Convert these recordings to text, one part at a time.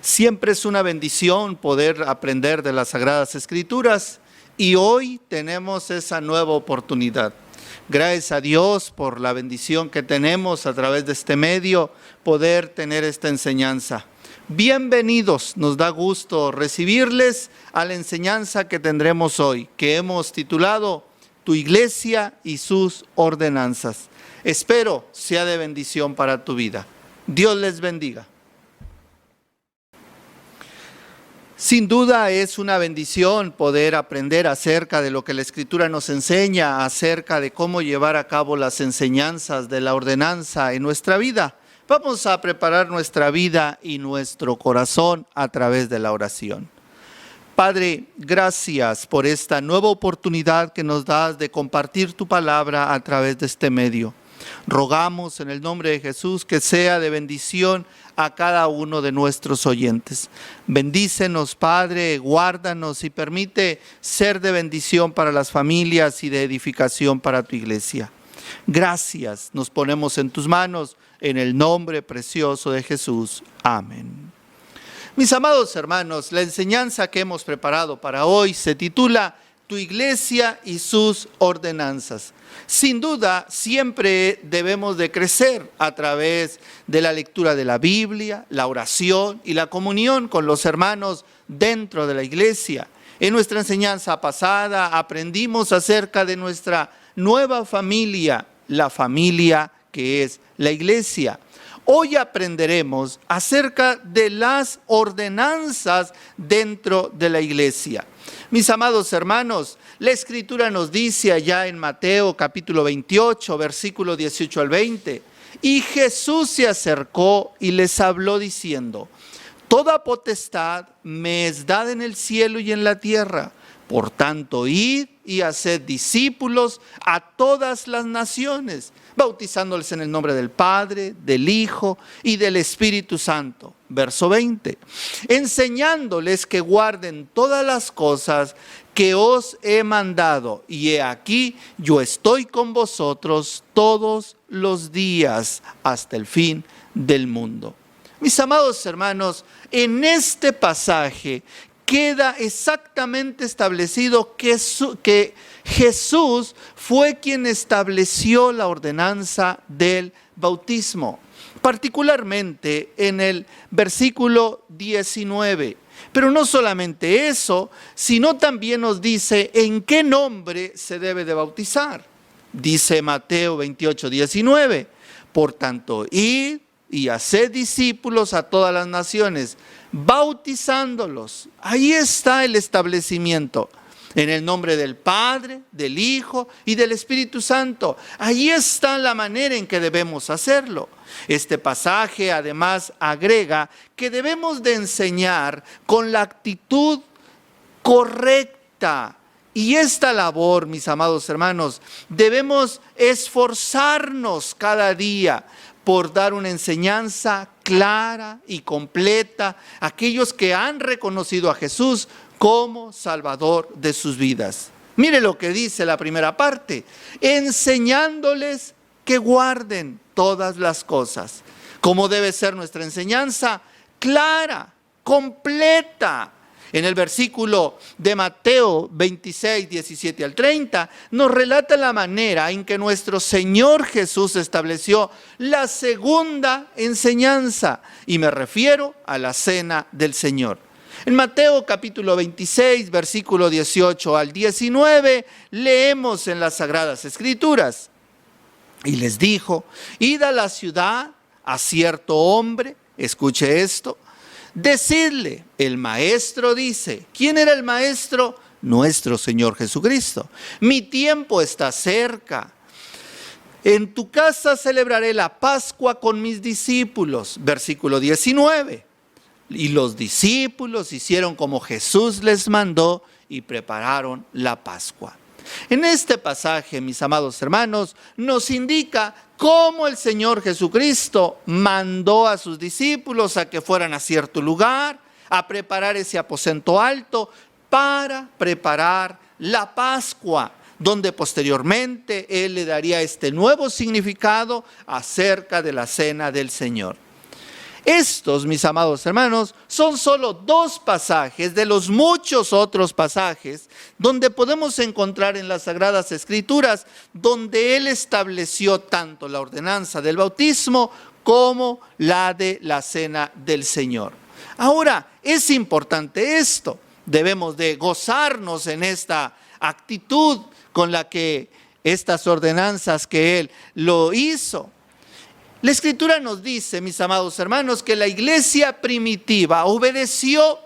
Siempre es una bendición poder aprender de las Sagradas Escrituras y hoy tenemos esa nueva oportunidad. Gracias a Dios por la bendición que tenemos a través de este medio, poder tener esta enseñanza. Bienvenidos, nos da gusto recibirles a la enseñanza que tendremos hoy, que hemos titulado Tu Iglesia y sus ordenanzas. Espero sea de bendición para tu vida. Dios les bendiga. Sin duda es una bendición poder aprender acerca de lo que la Escritura nos enseña, acerca de cómo llevar a cabo las enseñanzas de la ordenanza en nuestra vida. Vamos a preparar nuestra vida y nuestro corazón a través de la oración. Padre, gracias por esta nueva oportunidad que nos das de compartir tu palabra a través de este medio. Rogamos en el nombre de Jesús que sea de bendición a cada uno de nuestros oyentes. Bendícenos, Padre, guárdanos y permite ser de bendición para las familias y de edificación para tu iglesia. Gracias, nos ponemos en tus manos en el nombre precioso de Jesús. Amén. Mis amados hermanos, la enseñanza que hemos preparado para hoy se titula Tu Iglesia y sus ordenanzas. Sin duda, siempre debemos de crecer a través de la lectura de la Biblia, la oración y la comunión con los hermanos dentro de la iglesia. En nuestra enseñanza pasada aprendimos acerca de nuestra nueva familia, la familia que es la iglesia. Hoy aprenderemos acerca de las ordenanzas dentro de la iglesia. Mis amados hermanos, la Escritura nos dice allá en Mateo capítulo 28, versículo 18 al 20, y Jesús se acercó y les habló diciendo, toda potestad me es dada en el cielo y en la tierra. Por tanto, id y haced discípulos a todas las naciones, bautizándoles en el nombre del Padre, del Hijo y del Espíritu Santo. Verso 20. Enseñándoles que guarden todas las cosas que os he mandado. Y he aquí, yo estoy con vosotros todos los días hasta el fin del mundo. Mis amados hermanos, en este pasaje queda exactamente establecido que Jesús fue quien estableció la ordenanza del bautismo, particularmente en el versículo 19. Pero no solamente eso, sino también nos dice en qué nombre se debe de bautizar. Dice Mateo 28, 19, por tanto, id y haced discípulos a todas las naciones, bautizándolos. Ahí está el establecimiento. En el nombre del Padre, del Hijo y del Espíritu Santo. Ahí está la manera en que debemos hacerlo. Este pasaje además agrega que debemos de enseñar con la actitud correcta. Y esta labor, mis amados hermanos, debemos esforzarnos cada día por dar una enseñanza clara y completa a aquellos que han reconocido a Jesús como Salvador de sus vidas. Mire lo que dice la primera parte, enseñándoles que guarden todas las cosas. ¿Cómo debe ser nuestra enseñanza? Clara, completa. En el versículo de Mateo 26, 17 al 30, nos relata la manera en que nuestro Señor Jesús estableció la segunda enseñanza, y me refiero a la cena del Señor. En Mateo capítulo 26, versículo 18 al 19, leemos en las Sagradas Escrituras, y les dijo, id a la ciudad a cierto hombre, escuche esto, decidle, el maestro dice. ¿Quién era el maestro? Nuestro Señor Jesucristo. Mi tiempo está cerca. En tu casa celebraré la Pascua con mis discípulos. Versículo 19. Y los discípulos hicieron como Jesús les mandó y prepararon la Pascua. En este pasaje, mis amados hermanos, nos indica cómo el Señor Jesucristo mandó a sus discípulos a que fueran a cierto lugar, a preparar ese aposento alto para preparar la Pascua, donde posteriormente Él le daría este nuevo significado acerca de la cena del Señor. Estos, mis amados hermanos, son solo 2 pasajes de los muchos otros pasajes donde podemos encontrar en las Sagradas Escrituras donde Él estableció tanto la ordenanza del bautismo como la de la cena del Señor. Ahora, es importante esto. Debemos de gozarnos en esta actitud con la que estas ordenanzas que Él lo hizo. La Escritura nos dice, mis amados hermanos, que la iglesia primitiva obedeció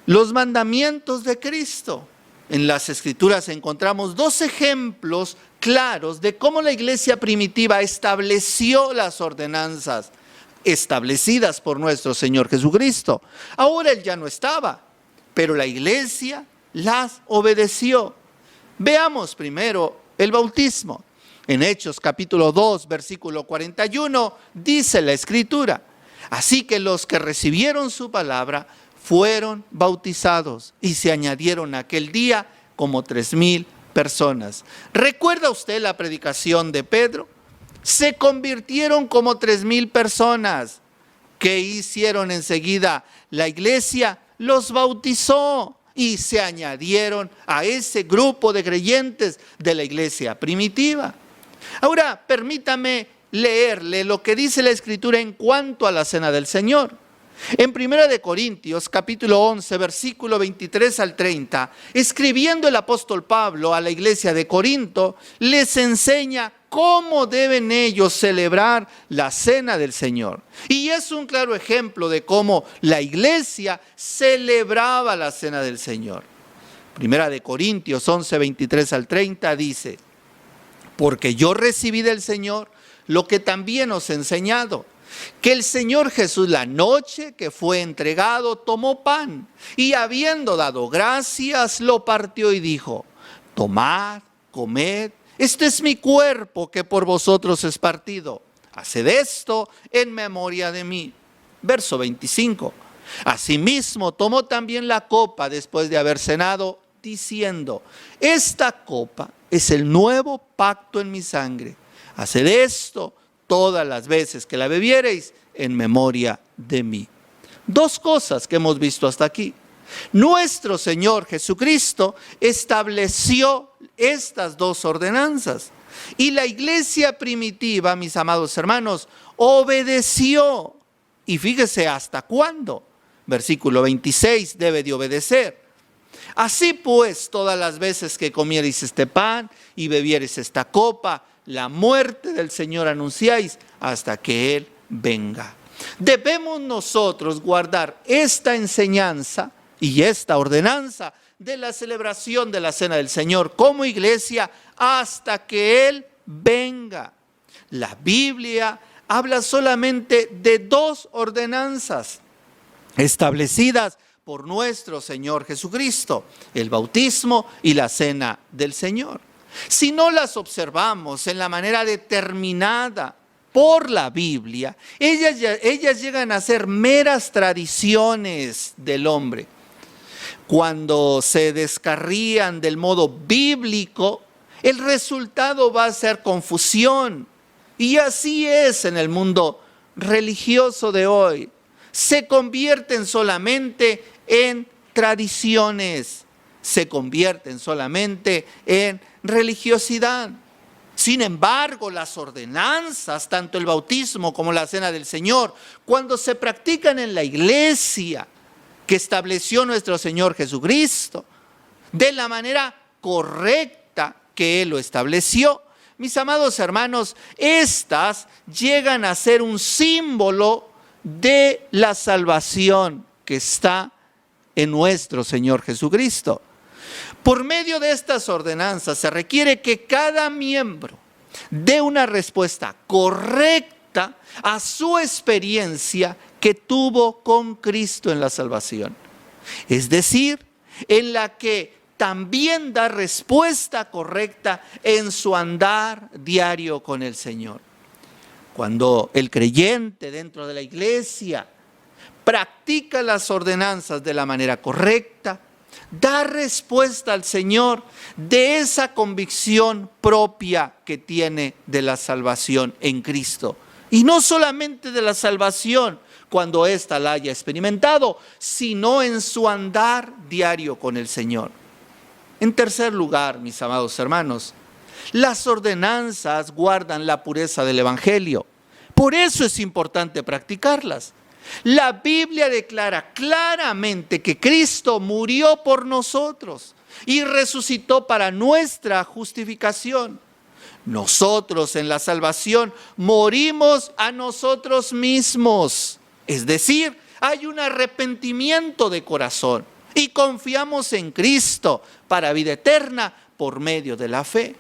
los mandamientos de Cristo. En las Escrituras encontramos 2 ejemplos claros de cómo la iglesia primitiva estableció las ordenanzas establecidas por nuestro Señor Jesucristo. Ahora Él ya no estaba, pero la iglesia las obedeció. Veamos primero el bautismo. En Hechos capítulo 2, versículo 41, dice la Escritura: así que los que recibieron su palabra fueron bautizados y se añadieron aquel día como 3,000 personas. ¿Recuerda usted la predicación de Pedro? Se convirtieron como 3,000 personas. ¿Qué hicieron enseguida la iglesia? Los bautizó y se añadieron a ese grupo de creyentes de la iglesia primitiva. Ahora, permítame leerle lo que dice la Escritura en cuanto a la cena del Señor. En 1 Corintios, capítulo 11, versículo 23 al 30, escribiendo el apóstol Pablo a la iglesia de Corinto, les enseña cómo deben ellos celebrar la cena del Señor. Y es un claro ejemplo de cómo la iglesia celebraba la cena del Señor. 1 Corintios 11, 23 al 30 dice: porque yo recibí del Señor lo que también os he enseñado, que el Señor Jesús, la noche que fue entregado, tomó pan y habiendo dado gracias, lo partió y dijo: tomad, comed, este es mi cuerpo que por vosotros es partido. Haced esto en memoria de mí. Verso 25. Asimismo tomó también la copa después de haber cenado, diciendo: esta copa es el nuevo pacto en mi sangre. Haced esto todas las veces que la bebiereis en memoria de mí. 2 cosas que hemos visto hasta aquí. Nuestro Señor Jesucristo estableció estas 2 ordenanzas. Y la iglesia primitiva, mis amados hermanos, obedeció. Y fíjese hasta cuándo. Versículo 26, debe de obedecer. Así pues, todas las veces que comiereis este pan y bebiereis esta copa, la muerte del Señor anunciáis hasta que Él venga. Debemos nosotros guardar esta enseñanza y esta ordenanza de la celebración de la cena del Señor como iglesia hasta que Él venga. La Biblia habla solamente de 2 ordenanzas establecidas por nuestro Señor Jesucristo: el bautismo y la cena del Señor. Si no las observamos en la manera determinada por la Biblia, ellas llegan a ser meras tradiciones del hombre. Cuando se descarrían del modo bíblico, el resultado va a ser confusión. Y así es en el mundo religioso de hoy. Se convierten solamente en tradiciones, se convierten solamente en religiosidad. Sin embargo, las ordenanzas, tanto el bautismo como la cena del Señor, cuando se practican en la iglesia que estableció nuestro Señor Jesucristo, de la manera correcta que Él lo estableció, mis amados hermanos, estas llegan a ser un símbolo de la salvación que está en nuestro Señor Jesucristo. Por medio de estas ordenanzas se requiere que cada miembro dé una respuesta correcta a su experiencia que tuvo con Cristo en la salvación. Es decir, en la que también da respuesta correcta en su andar diario con el Señor. Cuando el creyente dentro de la iglesia practica las ordenanzas de la manera correcta, da respuesta al Señor de esa convicción propia que tiene de la salvación en Cristo. Y no solamente de la salvación cuando ésta la haya experimentado, sino en su andar diario con el Señor. En tercer lugar, mis amados hermanos, las ordenanzas guardan la pureza del Evangelio. Por eso es importante practicarlas. La Biblia declara claramente que Cristo murió por nosotros y resucitó para nuestra justificación. Nosotros en la salvación morimos a nosotros mismos. Es decir, hay un arrepentimiento de corazón y confiamos en Cristo para vida eterna por medio de la fe.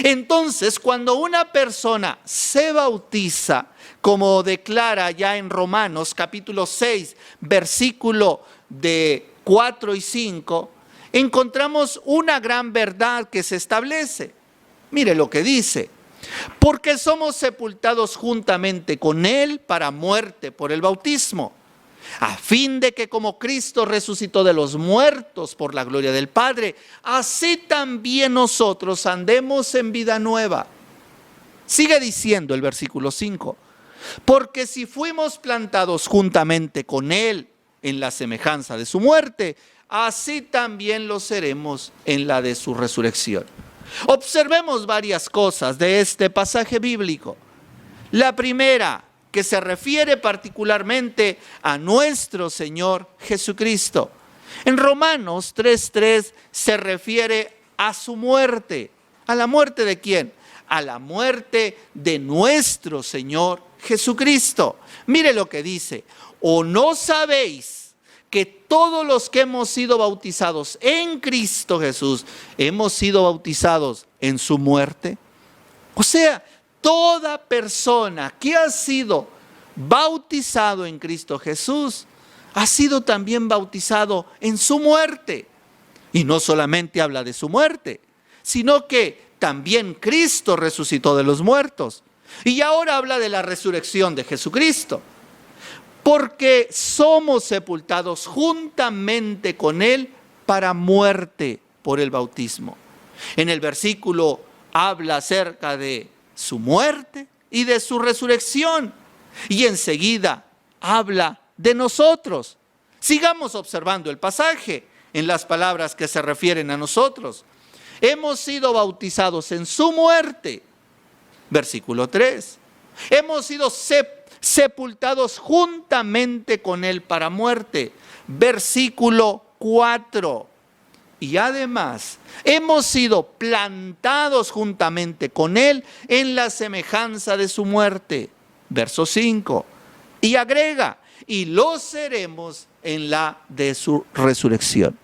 Entonces, cuando una persona se bautiza, como declara ya en Romanos capítulo 6, versículo de 4 y 5, encontramos una gran verdad que se establece. Mire lo que dice: porque somos sepultados juntamente con Él para muerte por el bautismo, a fin de que como Cristo resucitó de los muertos por la gloria del Padre, así también nosotros andemos en vida nueva. Sigue diciendo el versículo 5, porque si fuimos plantados juntamente con Él en la semejanza de su muerte, así también lo seremos en la de su resurrección. Observemos varias cosas de este pasaje bíblico. La primera, que se refiere particularmente a nuestro Señor Jesucristo. En Romanos 3:3 se refiere a su muerte. ¿A la muerte de quién? A la muerte de nuestro Señor Jesucristo. Mire lo que dice: ¿o no sabéis que todos los que hemos sido bautizados en Cristo Jesús, hemos sido bautizados en su muerte? O sea, toda persona que ha sido bautizado en Cristo Jesús ha sido también bautizado en su muerte. Y no solamente habla de su muerte, sino que también Cristo resucitó de los muertos. Y ahora habla de la resurrección de Jesucristo. Porque somos sepultados juntamente con Él para muerte por el bautismo. En el versículo habla acerca de su muerte y de su resurrección. Y enseguida habla de nosotros. Sigamos observando el pasaje en las palabras que se refieren a nosotros. Hemos sido bautizados en su muerte. Versículo 3. Hemos sido sepultados juntamente con Él para muerte. Versículo 4. Y además, hemos sido plantados juntamente con Él en la semejanza de su muerte. Verso 5. Y agrega: y lo seremos en la de su resurrección.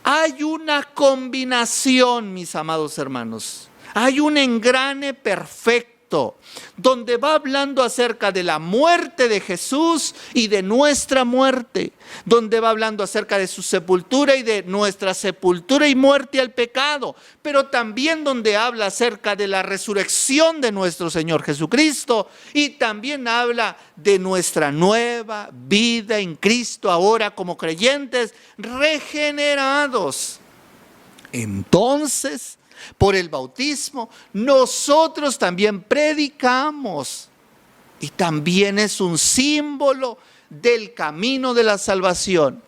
Hay una combinación, mis amados hermanos. Hay un engrane perfecto donde va hablando acerca de la muerte de Jesús y de nuestra muerte, donde va hablando acerca de su sepultura y de nuestra sepultura y muerte al pecado, pero también donde habla acerca de la resurrección de nuestro Señor Jesucristo y también habla de nuestra nueva vida en Cristo ahora como creyentes regenerados. Entonces, por el bautismo, nosotros también predicamos, y también es un símbolo del camino de la salvación,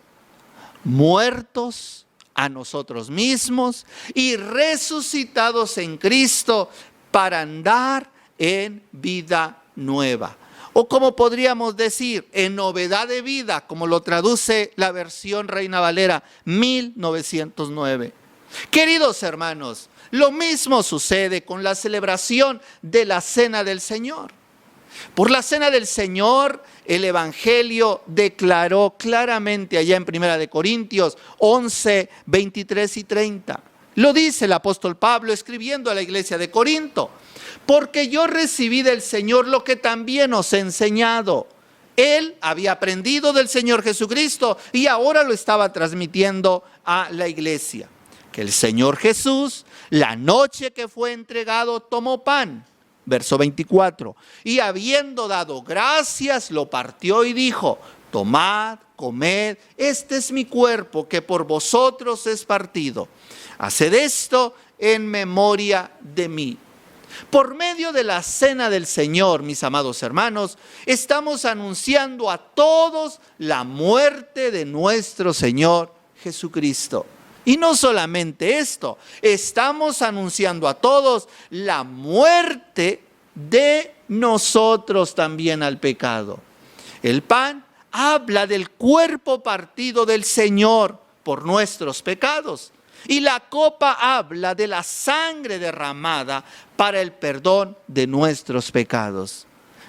muertos a nosotros mismos y resucitados en Cristo para andar en vida nueva. O como podríamos decir, en novedad de vida, como lo traduce la versión Reina Valera 1909. Queridos hermanos, lo mismo sucede con la celebración de la Cena del Señor. Por la Cena del Señor, el Evangelio declaró claramente allá en 1 Corintios 11, 23 y 30. Lo dice el apóstol Pablo escribiendo a la iglesia de Corinto: porque yo recibí del Señor lo que también os he enseñado. Él había aprendido del Señor Jesucristo y ahora lo estaba transmitiendo a la iglesia. Que el Señor Jesús, la noche que fue entregado, tomó pan, verso 24, y habiendo dado gracias, lo partió y dijo: tomad, comed, este es mi cuerpo que por vosotros es partido. Haced esto en memoria de mí. Por medio de la cena del Señor, mis amados hermanos, estamos anunciando a todos la muerte de nuestro Señor Jesucristo. Y no solamente esto, estamos anunciando a todos la muerte de nosotros también al pecado. El pan habla del cuerpo partido del Señor por nuestros pecados. Y la copa habla de la sangre derramada para el perdón de nuestros pecados.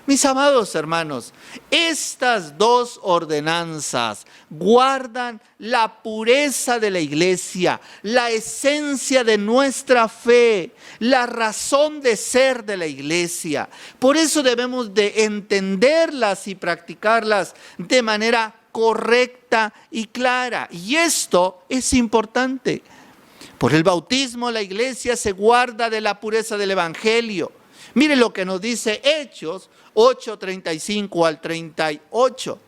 Mis amados hermanos, estas dos ordenanzas guardan la pureza de la iglesia, la esencia de nuestra fe, la razón de ser de la iglesia. Por eso debemos de entenderlas y practicarlas de manera correcta y clara. Y esto es importante. Por el bautismo la iglesia se guarda de la pureza del evangelio. Mire lo que nos dice Hechos 8:35 al 38.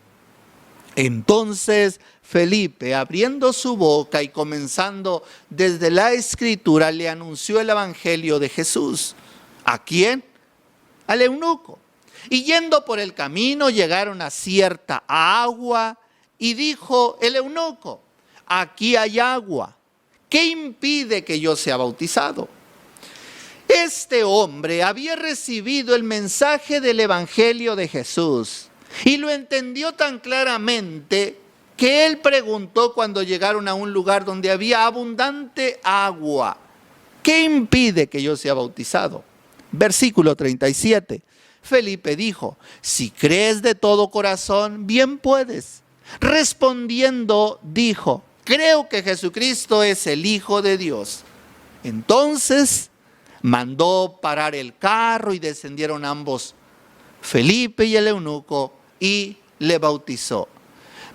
Entonces Felipe, abriendo su boca y comenzando desde la escritura, le anunció el evangelio de Jesús. ¿A quién? Al eunuco. Y yendo por el camino llegaron a cierta agua y dijo el eunuco: aquí hay agua. ¿Qué impide que yo sea bautizado? Este hombre había recibido el mensaje del evangelio de Jesús y lo entendió tan claramente que él preguntó cuando llegaron a un lugar donde había abundante agua: ¿qué impide que yo sea bautizado? Versículo 37. Felipe dijo: si crees de todo corazón, bien puedes. Respondiendo dijo: creo que Jesucristo es el Hijo de Dios. Entonces mandó parar el carro y descendieron ambos, Felipe y el eunuco, y le bautizó.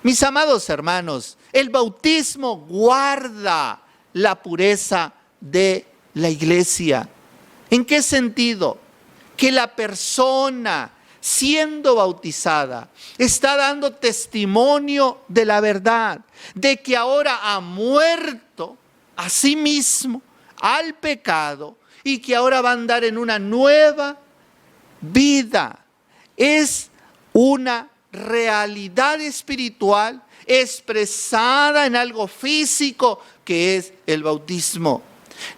Mis amados hermanos, el bautismo guarda la pureza de la iglesia. ¿En qué sentido? Que la persona siendo bautizada está dando testimonio de la verdad, de que ahora ha muerto a sí mismo, al pecado, y que ahora va a andar en una nueva vida. Es una realidad espiritual expresada en algo físico que es el bautismo.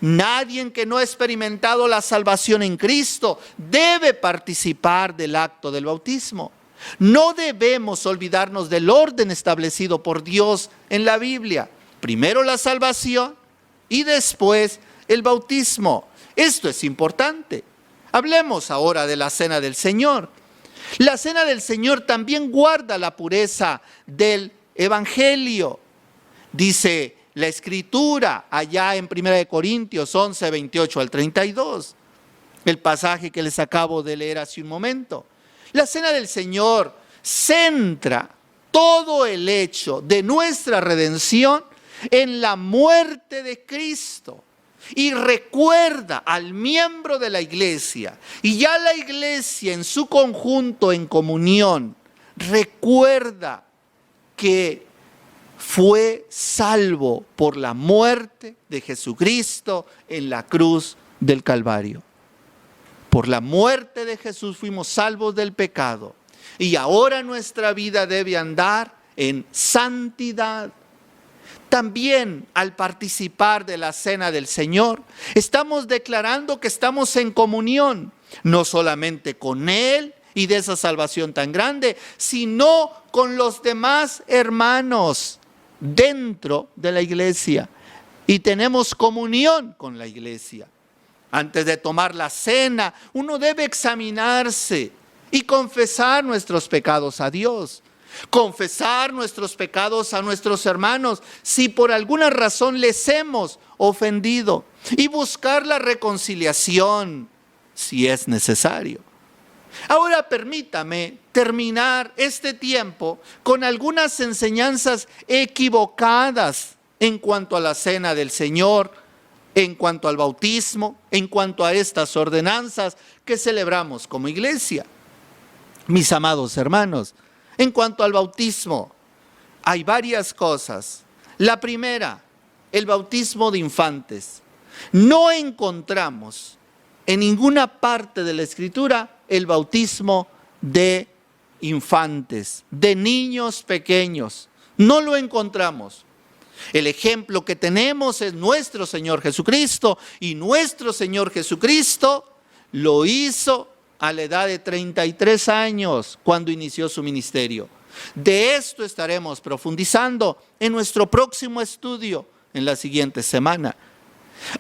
Nadie que no ha experimentado la salvación en Cristo debe participar del acto del bautismo. No debemos olvidarnos del orden establecido por Dios en la Biblia. Primero la salvación y después el bautismo. Esto es importante. Hablemos ahora de la cena del Señor. La cena del Señor también guarda la pureza del evangelio. Dice la Escritura allá en 1 Corintios 11, 28 al 32. El pasaje que les acabo de leer hace un momento. La cena del Señor centra todo el hecho de nuestra redención en la muerte de Cristo. Y recuerda al miembro de la iglesia, y ya la iglesia en su conjunto en comunión, recuerda que fue salvo por la muerte de Jesucristo en la cruz del Calvario. Por la muerte de Jesús fuimos salvos del pecado, y ahora nuestra vida debe andar en santidad. También al participar de la cena del Señor, estamos declarando que estamos en comunión, no solamente con Él y de esa salvación tan grande, sino con los demás hermanos dentro de la iglesia. Y tenemos comunión con la iglesia. Antes de tomar la cena, uno debe examinarse y confesar nuestros pecados a Dios. Confesar nuestros pecados a nuestros hermanos si por alguna razón les hemos ofendido, y buscar la reconciliación si es necesario. Ahora permítame terminar este tiempo con algunas enseñanzas equivocadas en cuanto a la cena del Señor, en cuanto al bautismo, en cuanto a estas ordenanzas que celebramos como iglesia. Mis amados hermanos, en cuanto al bautismo, hay varias cosas. La primera, el bautismo de infantes. No encontramos en ninguna parte de la Escritura el bautismo de infantes, de niños pequeños. No lo encontramos. El ejemplo que tenemos es nuestro Señor Jesucristo, y nuestro Señor Jesucristo lo hizo a la edad de 33 años cuando inició su ministerio. De esto estaremos profundizando en nuestro próximo estudio en la siguiente semana.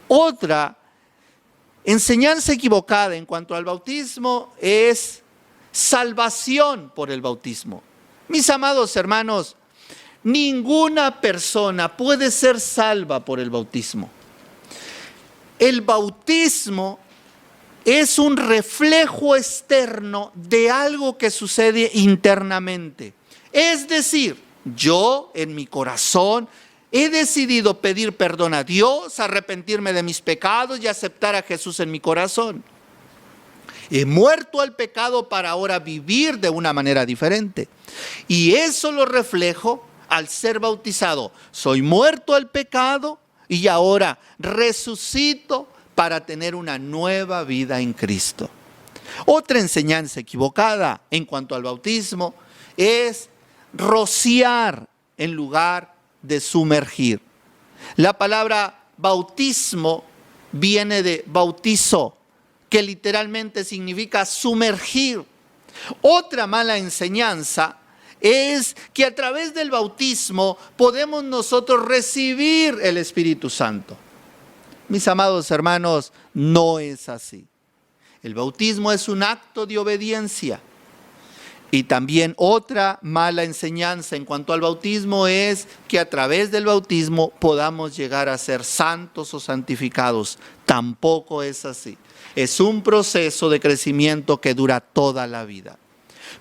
Otra enseñanza equivocada en cuanto al bautismo es salvación por el bautismo. Mis amados hermanos, ninguna persona puede ser salva por el bautismo. El bautismo es un reflejo externo de algo que sucede internamente. Es decir, yo en mi corazón he decidido pedir perdón a Dios, arrepentirme de mis pecados y aceptar a Jesús en mi corazón. He muerto al pecado para ahora vivir de una manera diferente. Y eso lo reflejo al ser bautizado. Soy muerto al pecado y ahora resucito para tener una nueva vida en Cristo. Otra enseñanza equivocada en cuanto al bautismo es rociar en lugar de sumergir. La palabra bautismo viene de bautizo, que literalmente significa sumergir. Otra mala enseñanza es que a través del bautismo podemos nosotros recibir el Espíritu Santo. Mis amados hermanos, no es así. El bautismo es un acto de obediencia. Y también otra mala enseñanza en cuanto al bautismo es que a través del bautismo podamos llegar a ser santos o santificados. Tampoco es así. Es un proceso de crecimiento que dura toda la vida.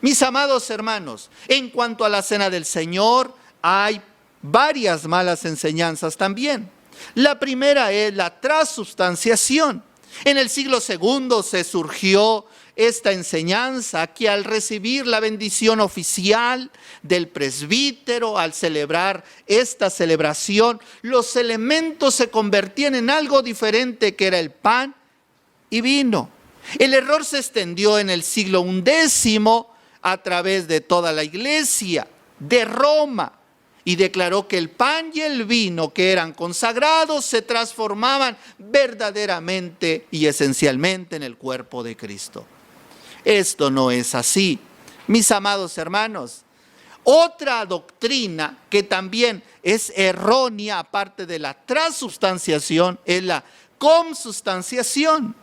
Mis amados hermanos, en cuanto a la cena del Señor, hay varias malas enseñanzas también. La primera es la transubstanciación. En el siglo II se surgió esta enseñanza que al recibir la bendición oficial del presbítero, al celebrar esta celebración, los elementos se convertían en algo diferente, que era el pan y vino. El error se extendió en el siglo XI a través de toda la iglesia de Roma, y declaró que el pan y el vino que eran consagrados se transformaban verdaderamente y esencialmente en el cuerpo de Cristo. Esto no es así, mis amados hermanos. Otra doctrina que también es errónea, aparte de la transubstanciación, es la consubstanciación.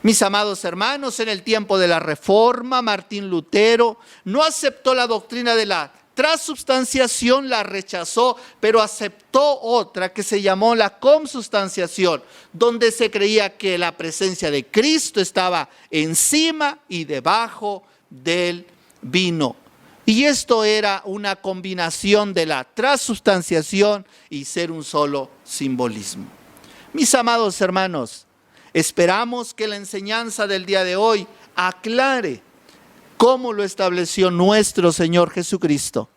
Mis amados hermanos, en el tiempo de la Reforma, Martín Lutero no aceptó la doctrina de la transubstanciación, la rechazó, pero aceptó otra que se llamó la consubstanciación, donde se creía que la presencia de Cristo estaba encima y debajo del vino. Y esto era una combinación de la transubstanciación y ser un solo simbolismo. Mis amados hermanos, esperamos que la enseñanza del día de hoy aclare cómo lo estableció nuestro Señor Jesucristo.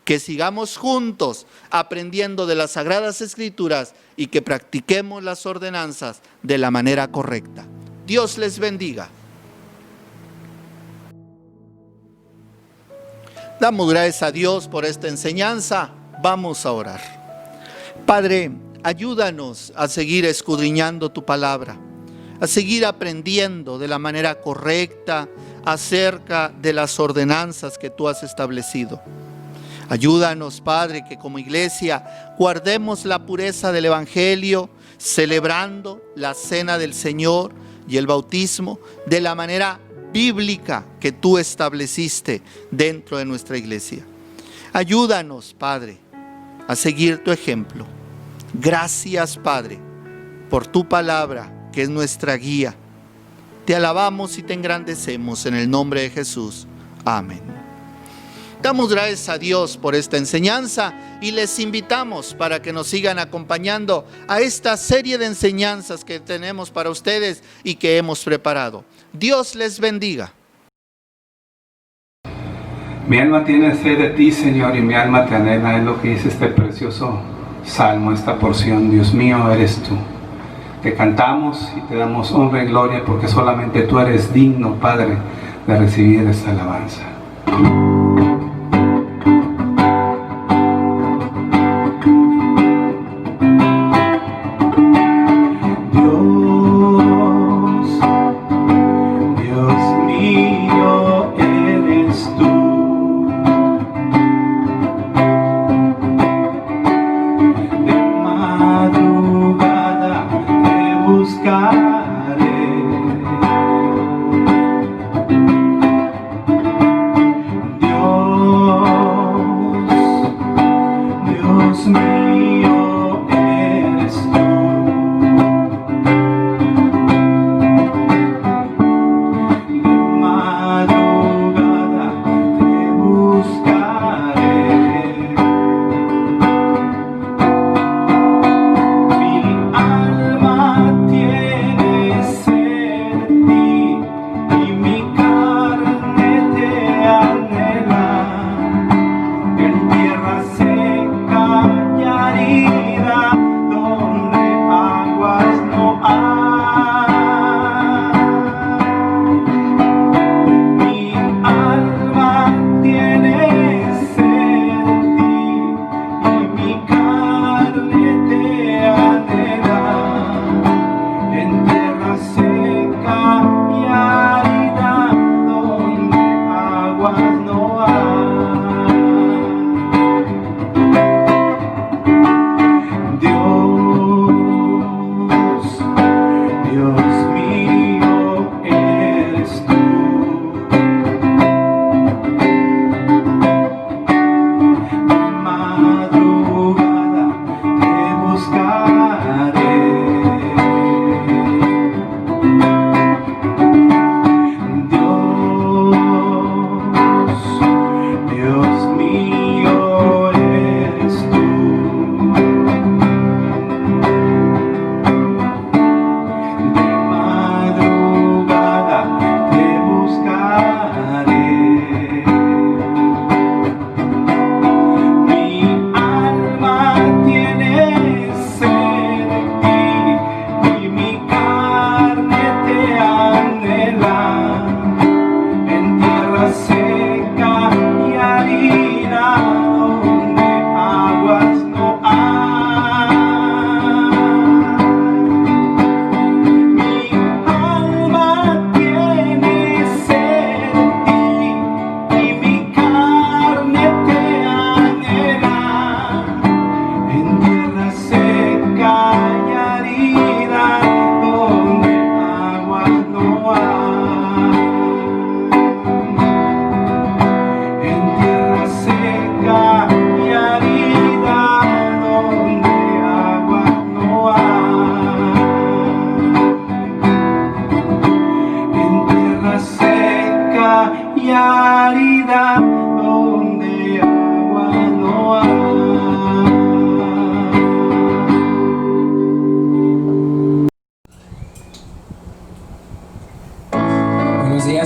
Que sigamos juntos aprendiendo de las Sagradas Escrituras y que practiquemos las ordenanzas de la manera correcta. Dios les bendiga. Damos gracias a Dios por esta enseñanza. Vamos a orar. Padre, ayúdanos a seguir escudriñando tu palabra, a seguir aprendiendo de la manera correcta acerca de las ordenanzas que tú has establecido. Ayúdanos, Padre, que como iglesia guardemos la pureza del Evangelio, celebrando la cena del Señor y el bautismo de la manera bíblica que tú estableciste dentro de nuestra iglesia. Ayúdanos, Padre, a seguir tu ejemplo. Gracias, Padre, por tu palabra, que es nuestra guía. Te alabamos y te engrandecemos en el nombre de Jesús. Amén. Damos gracias a Dios por esta enseñanza y les invitamos para que nos sigan acompañando a esta serie de enseñanzas que tenemos para ustedes y que hemos preparado. Dios les bendiga. Mi alma tiene sed de ti, Señor, y mi alma te anhela. Es lo que dice este precioso salmo, esta porción. Dios mío, eres tú. te cantamos y te damos honra y gloria porque solamente tú eres digno, Padre, de recibir esta alabanza.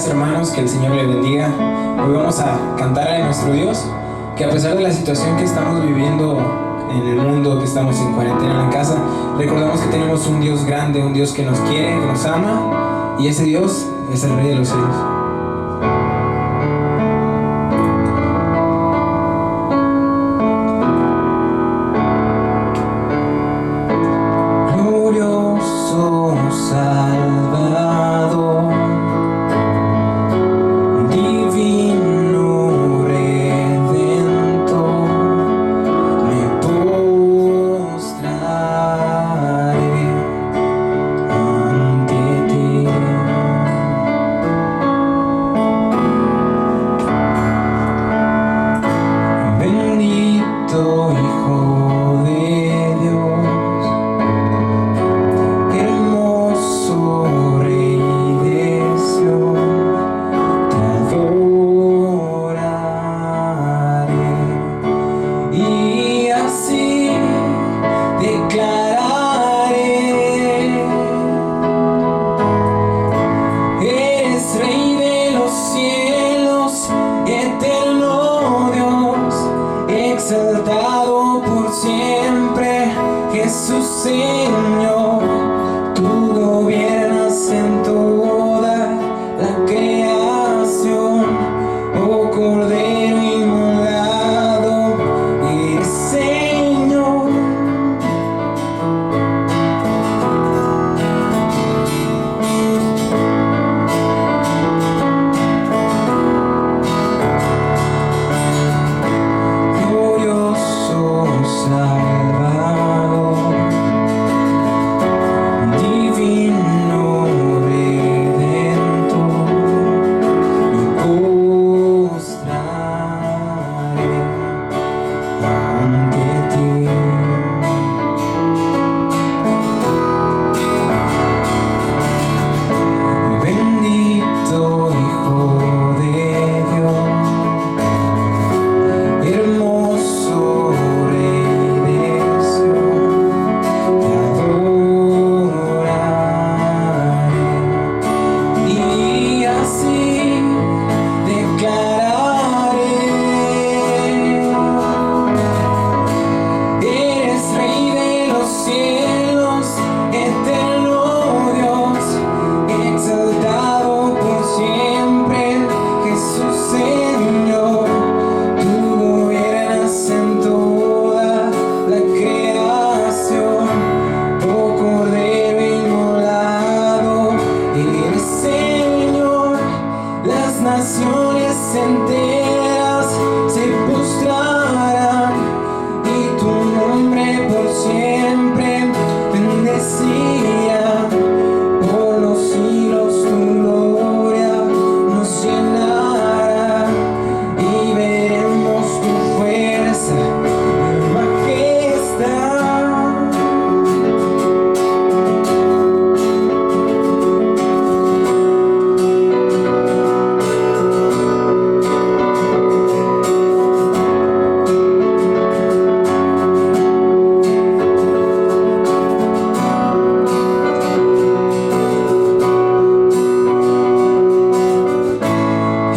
Hermanos, que el Señor les bendiga. Hoy vamos a cantar a nuestro Dios, que a pesar de la situación que estamos viviendo en el mundo, que estamos en cuarentena en casa, recordamos que tenemos un Dios grande, un Dios que nos quiere, que nos ama, y ese Dios es el Rey de los cielos. exaltado por siempre, Jesús Señor, Mesías, por los siglos tu gloria nos llenará y veremos tu fuerza y majestad.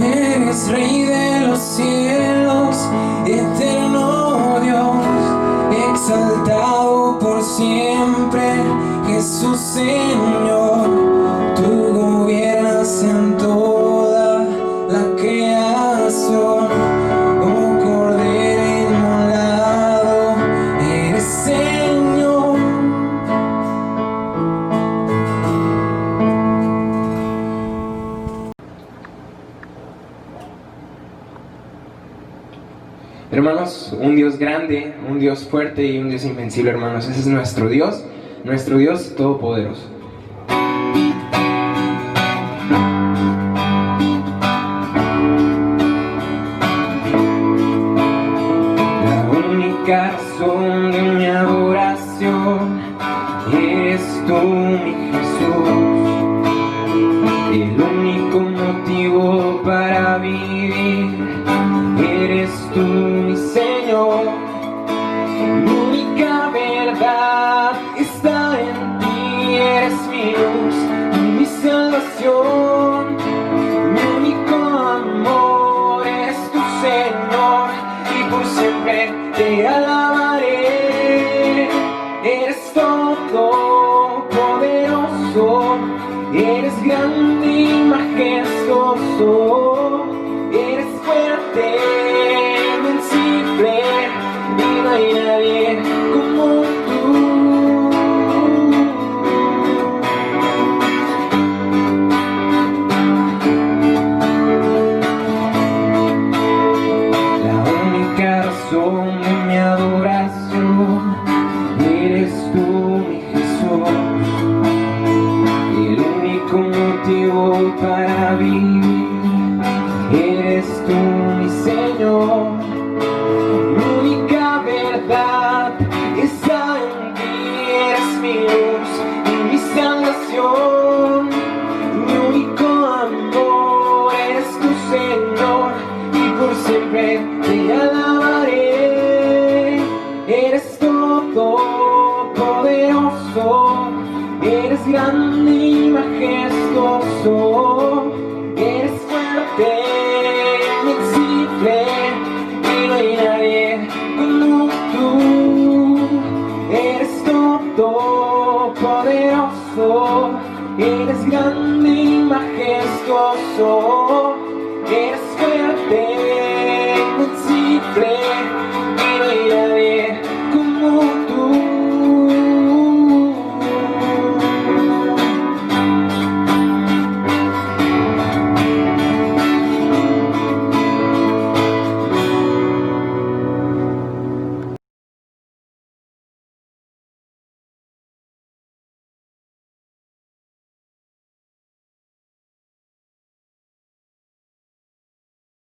Eres Rey de los cielos, eterno Dios, exaltado por siempre, Jesús Señor. Tú gobiernas en toda la creación, oh Cordero inmolado, eres Señor. Hermanos, un Dios grande, un Dios fuerte y un Dios invencible, hermanos. Ese es nuestro Dios todopoderoso. La única razón de mi adoración eres tú, mi Jesús. El único motivo para vivir eres tú, mi Señor. Mi única verdad está en ti, eres mi luz y mi salvación. Mi único amor es tu Señor y por siempre te alabaré. Eres todo poderoso, eres grande y majestuoso, eres fuerte, invencible, y no hay nadie como tú. La única razón de mi adoración eres tú, mi Jesús. El único motivo para vivir eres tú, mi Señor. Mi única verdad está en ti, eres mi luz y mi salvación. Mi único amor es tu Señor y por siempre te alabaré. Eres todo poderoso, eres grande y majestuoso, eres fuerte, invencible, y no hay nadie como tú. Eres todo poderoso, eres grande